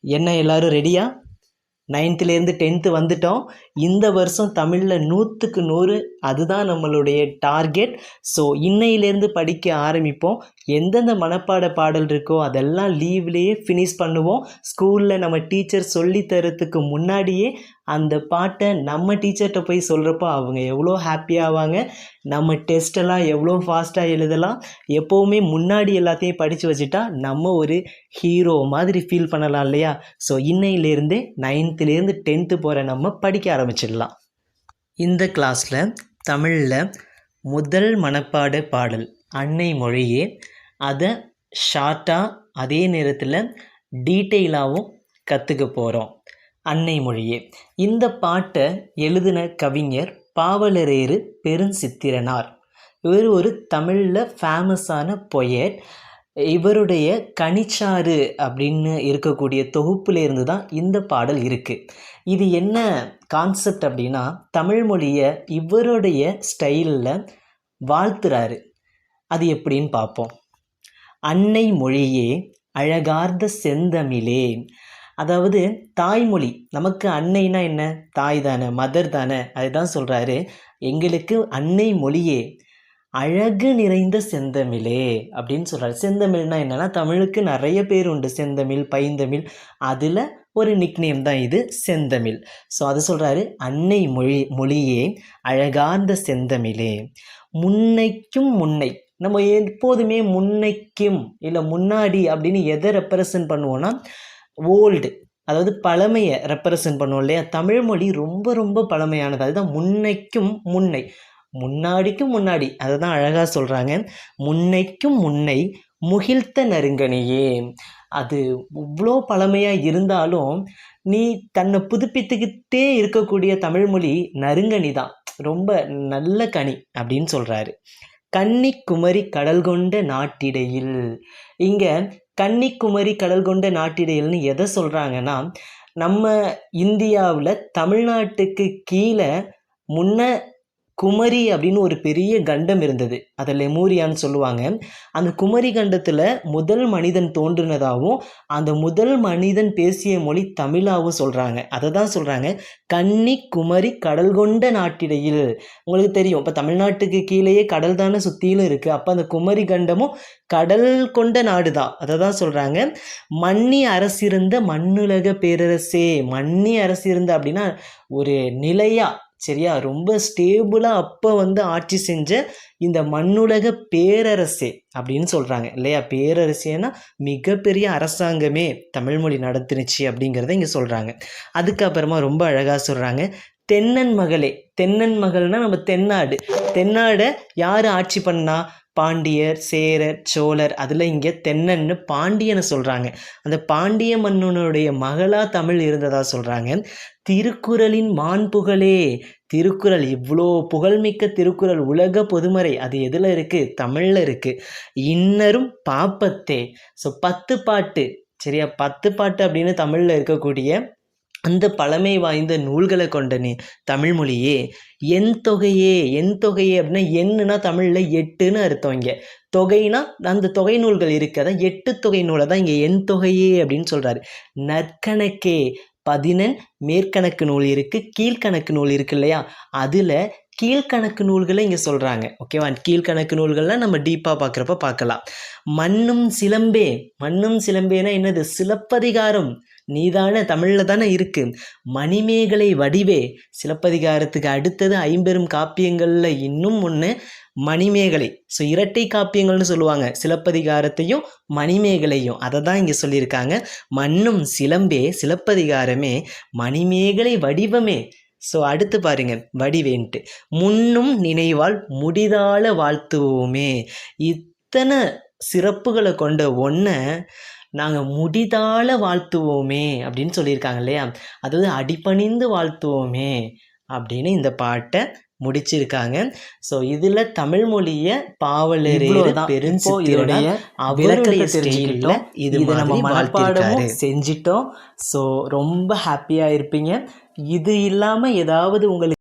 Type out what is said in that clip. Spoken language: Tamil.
என்ன எல்லாரும் ரெடியா? 9th 10th வந்துட்டோம். இந்த வருஷம் தமிழில் 100க்கு 100 அதுதான் நம்மளுடைய டார்கெட். ஸோ இன்னையிலேருந்து படிக்க ஆரம்பிப்போம். எந்தெந்த மனப்பாட பாடல் இருக்கோ அதெல்லாம் லீவ்லேயே ஃபினிஷ் பண்ணுவோம். ஸ்கூலில் நம்ம டீச்சர் சொல்லி தரத்துக்கு முன்னாடியே அந்த பாட்டை நம்ம டீச்சர்கிட்ட போய் சொல்கிறப்போ அவங்க எவ்வளோ ஹாப்பியாவாங்க. நம்ம டெஸ்ட்டெல்லாம் எவ்வளோ ஃபாஸ்ட்டாக எழுதலாம். எப்போவுமே முன்னாடி எல்லாத்தையும் படித்து வச்சுட்டா நம்ம ஒரு ஹீரோ மாதிரி ஃபீல் பண்ணலாம் இல்லையா? ஸோ இன்னையிலேருந்தே 9th 10th போகிற நம்ம படிக்க ஆரம்பிச்சிடலாம். இந்த கிளாஸில் தமிழில் முதல் மனப்பாட பாடல் அன்னை மொழியே, அதை ஷார்ட்டாக அதே நேரத்தில் டீட்டெயிலாகவும் கற்றுக்க போகிறோம். அன்னை மொழியே இந்த பாட்டை எழுதின கவிஞர் பாவலரேறு பெருஞ்சித்திரனார். இவர் ஒரு தமிழில் ஃபேமஸான பொயட். இவருடைய கனிச்சாறு அப்படின்னு இருக்கக்கூடிய தொகுப்புலேருந்து தான் இந்த பாடல் இருக்குது. இது என்ன கான்செப்ட் அப்படின்னா, தமிழ் மொழியை இவருடைய ஸ்டைலில் வாழ்த்துறாரு. அது எப்படின்னு பார்ப்போம். அன்னை மொழியே அழகார்ந்த செந்தமிழே, அதாவது தாய்மொழி. நமக்கு அன்னைனா என்ன? தாய் தானே, மதர் தானே. அதுதான் சொல்கிறாரு, எங்களுக்கு அன்னை மொழியே அழகு நிறைந்த செந்தமிழே அப்படின்னு சொல்கிறாரு. செந்தமிழ்னா என்னென்னா, தமிழுக்கு நிறைய பேர் உண்டு, செந்தமிழ், பைந்தமிழ். அதில் ஒரு நிக்நேம் தான் இது செந்தமிழ். ஸோ அது சொல்கிறாரு, அன்னை மொழியே அழகார்ந்த செந்தமிழே, முன்னைக்கும் முன்னை. நம்ம எப்போதுமே முன்னைக்கும் இல்லை முன்னாடி அப்படின்னு எதை ரெப்ரசன்ட் பண்ணுவோன்னா, ஓல்டு, அதாவது பழமையை ரெப்ரசன்ட் பண்ணுவோம் இல்லையா? தமிழ் மொழி ரொம்ப ரொம்ப பழமையானது. அதுதான் முன்னைக்கும் முன்னை, முன்னாடிக்கும் முன்னாடி. அதை தான் அழகாக சொல்கிறாங்க. முன்னைக்கும் முன்னை முகிழ்த்த நறுங்கனியே. அது இவ்வளோ பழமையாக இருந்தாலும் நீ தன்னை புதுப்பித்துக்கிட்டே இருக்கக்கூடிய தமிழ்மொழி நறுங்கனி தான், ரொம்ப நல்ல கனி அப்படின்னு சொல்கிறாரு. கன்னிக்குமரி கடல் கொண்ட நாட்டிடையில். இங்கே கன்னிக்குமரி கடல் கொண்ட நாட்டிடையில்னு எதை சொல்கிறாங்கன்னா, நம்ம இந்தியாவில் தமிழ்நாட்டுக்கு கீழே முன்ன குமரி அப்படின்னு ஒரு பெரிய கண்டம் இருந்தது. அதை லெமூரியான்னு சொல்லுவாங்க. அந்த குமரி கண்டத்தில் முதல் மனிதன் தோன்றினதாகவும் அந்த முதல் மனிதன் பேசிய மொழி தமிழாகவும் சொல்கிறாங்க. அதை தான் சொல்கிறாங்க கன்னிக்குமரி கடல் கொண்ட நாட்டிடையில். உங்களுக்கு தெரியும், இப்போ தமிழ்நாட்டுக்கு கீழேயே கடல் தானே சுற்றிலும் இருக்குது. அப்போ அந்த குமரி கண்டமும் கடல் கொண்ட நாடு தான். அதை தான் சொல்கிறாங்க. மன்னி அரசிருந்த மண்ணுலக பேரரசே. மன்னி அரசிருந்த அப்படின்னா ஒரு நிலையா, சரியா, ரொம்ப ஸ்டேபிளாக அப்போ ஆட்சி செஞ்ச இந்த மண்ணுலக பேரரசே அப்படின்னு சொல்கிறாங்க இல்லையா? பேரரசேனா மிகப்பெரிய அரசாங்கமே தமிழ்மொழி நடத்துனுச்சு அப்படிங்கிறத இங்கே சொல்கிறாங்க. அதுக்கப்புறமா ரொம்ப அழகாக சொல்கிறாங்க, தென்னன் மகளே. தென்னன் மகள்னா நம்ம தென்னாடு. தென்னாடை யார் ஆட்சி பண்ணா? பாண்டியர், சேரர், சோழர். அதில் இங்கே தென்னன்னு பாண்டியனை சொல்கிறாங்க. அந்த பாண்டிய மன்னனுடைய மகளாக தமிழ் இருந்ததா சொல்கிறாங்க. திருக்குறளின் மாண்புகளே. திருக்குறள், இவ்வளோ புகழ்மிக்க திருக்குறள், உலக பொதுமறை, அது எதில் இருக்குது? தமிழில் இருக்குது. இன்னரும் பாப்பத்தே. ஸோ 10 பாட்டு, சரியா? 10 பாட்டு அப்படின்னு தமிழில் இருக்கக்கூடிய அந்த பழமை வாய்ந்த நூல்களை கொண்ட தமிழ்மொழியே, என் தொகையே. என் தொகையே அப்படின்னா, எண்ணுனா தமிழில் 8ன்னு அர்த்தம். இங்கே தொகைனா அந்த தொகை நூல்கள் இருக்குது, அதான் 8 தொகை நூலை தான் இங்கே என் தொகையே அப்படின்னு சொல்கிறாரு. நற்கணக்கே. 11 மேற்கணக்கு நூல் இருக்குது, கீழ்கணக்கு நூல் இருக்குது இல்லையா? அதில் கீழ்கணக்கு நூல்களை இங்கே சொல்கிறாங்க. ஓகேவா? கீழ்கணக்கு நூல்கள்லாம் நம்ம டீப்பாக பார்க்குறப்ப பார்க்கலாம். மண்ணும் சிலம்பே. மண்ணும் சிலம்பேனா என்னது? சிலப்பதிகாரம். நீதானே, தமிழில் தானே இருக்குது. மணிமேகலை வடிவே. சிலப்பதிகாரத்துக்கு அடுத்தது 50 காப்பியங்களில் இன்னும் ஒன்று மணிமேகலை. ஸோ இரட்டை காப்பியங்கள்னு சொல்லுவாங்க, சிலப்பதிகாரத்தையும் மணிமேகலையும். அதை தான் இங்கே சொல்லியிருக்காங்க. மண்ணும் சிலம்பே, சிலப்பதிகாரமே, மணிமேகலை வடிவமே. ஸோ அடுத்து பாருங்க, வடிவேன்ட்டு. முன்னும் நினைவால் முடிதால வாழ்த்துவோமே. இத்தனை சிறப்புகளை கொண்ட ஒன்றை நாங்கள் முடிதால வாழ்த்துவோமே அப்படின்னு சொல்லியிருக்காங்க இல்லையா? அதாவது அடிபணிந்து வாழ்த்துவோமே அப்படின்னு இந்த பாட்டை முடிச்சிருக்காங்க. ஸோ இதில் தமிழ் மொழியை பாவலரேறு பெருஞ்சித்திரனார் அவருடைய ஸ்டைலில் இது நம்ம மனப்பாடமும் செஞ்சிட்டோம். ஸோ ரொம்ப ஹாப்பியாக இருப்பீங்க. இது இல்லாமல் ஏதாவது உங்களுக்கு